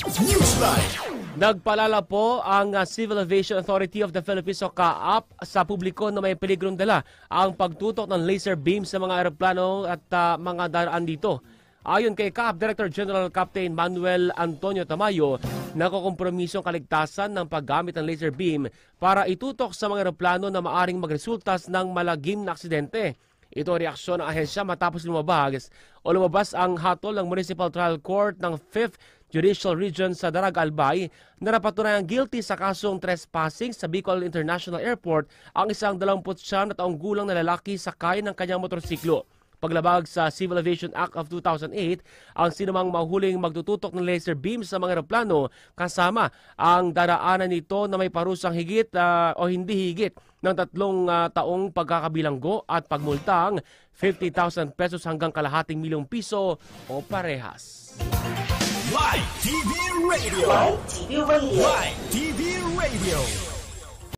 Newsline. Nagpalala po ang Civil Aviation Authority of the Philippines o CAAP sa publiko na may peligrong dala ang pagtutok ng laser beam sa mga eroplano at mga daraan dito. Ayon kay CAAP Director General Captain Manuel Antonio Tamayo, nakukompromisong kaligtasan ng paggamit ng laser beam para itutok sa mga eroplano na maaring magresultas ng malagim na aksidente. Ito ang reaksyon ng ahensya matapos lumabas ang hatol ng Municipal Trial Court ng 5th Judicial Region sa Daraga Albay na napatunayang guilty sa kasong trespassing sa Bicol International Airport ang isang 29 na taong gulang na lalaki sakay ng kanyang motorsiklo. Paglabag sa Civil Aviation Act of 2008, ang sinumang mahuling magtututok ng laser beam sa mga eroplano kasama ang daraanan nito na may parusang higit o hindi higit ng 3 taong pagkakabilanggo at pagmultang 50,000 pesos hanggang kalahating milyong piso o parehas. Live TV Radio. Live TV Radio. Live TV Radio.